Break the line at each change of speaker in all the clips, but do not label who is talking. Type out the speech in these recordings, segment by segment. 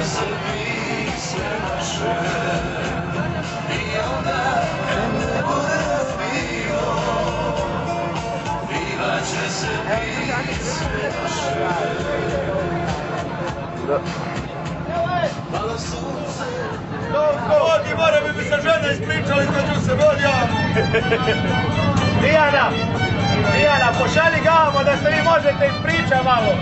se biti sve naše i onda kad ne bude razbio bivat će se biti sve naše. Malo sunce
Ovo ti mora bi se žena ispričali među se voljamo. Dijana, pošalji gamo da se vi možete ispričati malo.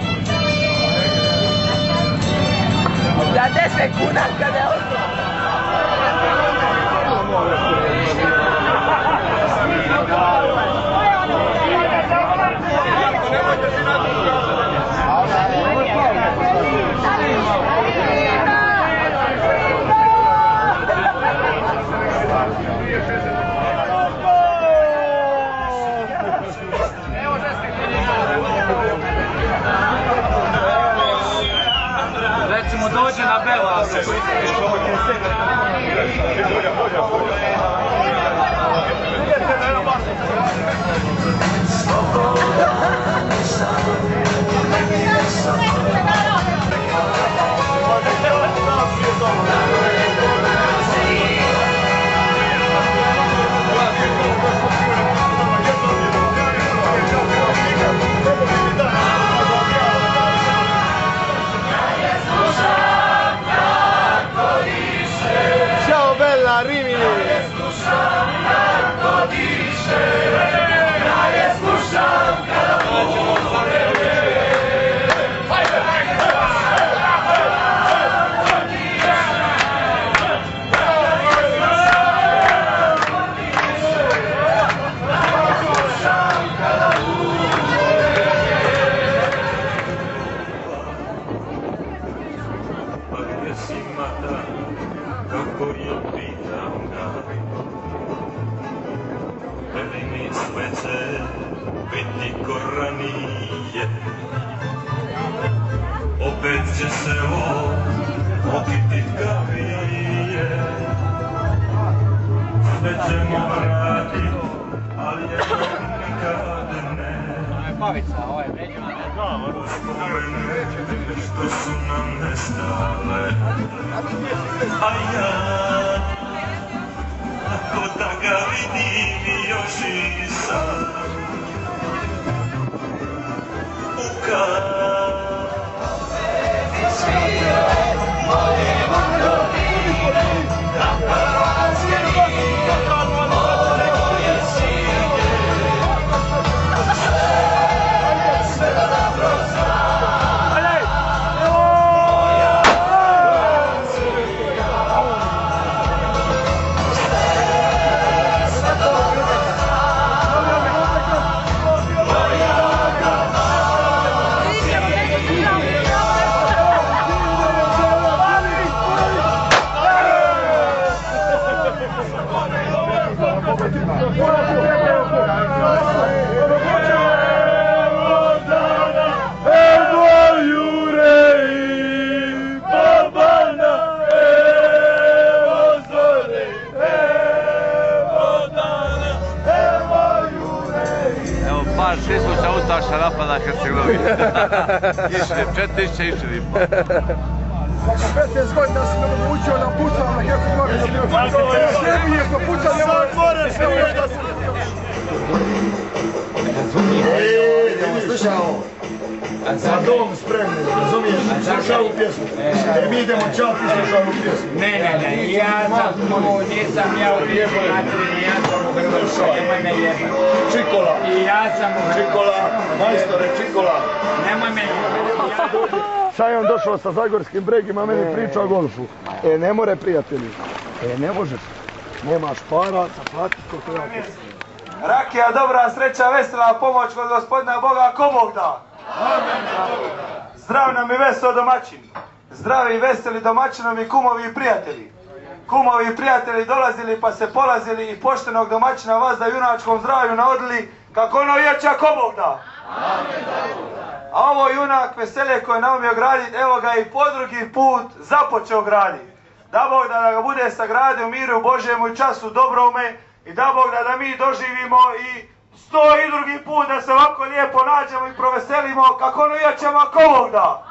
Za 10 kuna kada je ostalo.
Recimo dođe na Bela. Ciao bella, Rimini!
Kako je pitam ga, veli mi sve će biti ko ranije. Opet će se okitit kavije. Sve ćemo vratit, ali jednom nikad ne. Uspomene što su nam nestale. A ja, ako da ga vidim još i sam u
Par 600 ustaša napada Hercegovine. Išli, 4000 išli.
15 godina si me učio da pucam na Hercegovine. Sve smo pucali, idemo slušaj ovo. Za dom spremni, razumiješ? Slušaj ovu pjesmu. Mi idemo čat i slušaj ovu pjesmu.
Ne, ja sam tu, nisam ja u Bijebu Natrini, ja sam u Hrvatskoj, nemoj me jebati.
Čikola.
I ja sam u
Čikola, majstore Čikola.
Nemoj me jebati.
Sad je on došao sa Zagorskim bregima, meni priča o golfu. Ne more prijatelji. Ne možeš. Nemaš para, zaplati koliko ja pjesmu. Rakija, dobra, sreća, vesela pomoć kod gospodina Boga, ko Bog da? Zdrav nam i vesel domaćin. Zdravi i veseli domaćinom i kumovi i prijatelji. Kumovi i prijatelji dolazili pa se polazili i poštenog domaćina vas da junačkom zdravlju navodili kako ono jeća ko Bog da. A ovo junak veselje koje je naumio graditi, evo ga i po drugi put započeo graditi. Da Bog da ga bude sagradio u miru Božjemu i času dobrome i da Bog da mi doživimo i 100 i drugi put da se ovako lijepo nađemo i proveselimo kako ono jećemo ko Bog da.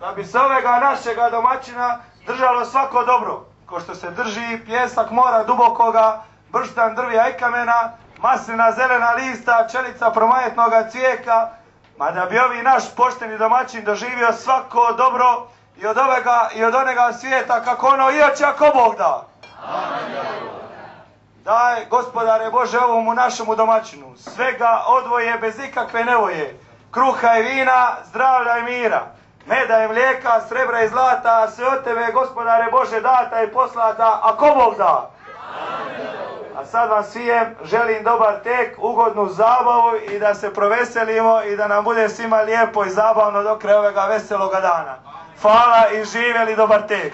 da bi se ovega našega domaćina držalo svako dobro, ko što se drži pjesak mora dubokoga, brstan drvija i kamena, maslina zelena lista, čelica promajetnoga cvijeka, ma da bi ovi naš pošteni domaćin doživio svako dobro i od ovega i od onega svijeta kako ono i oće ako Bog da. Daj, gospodare Bože, ovomu našemu domaćinu svega odvoje bez ikakve nevoje, kruha i vina, zdravlja i mira, meda i mlijeka, srebra i zlata, sve od tebe, gospodare Bože, data i poslata, ako Bog da. A sad vam svijem želim dobar tek, ugodnu zabavu i da se proveselimo i da nam bude svima lijepo i zabavno do kraja ovoga veseloga dana. Hvala i živjeli dobar tek.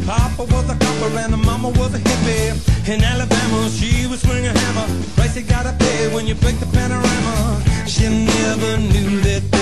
Papa was a copper and the mama was a hippie. In Alabama, she was swinging a hammer. Price you gotta pay when you break the panorama. She never knew that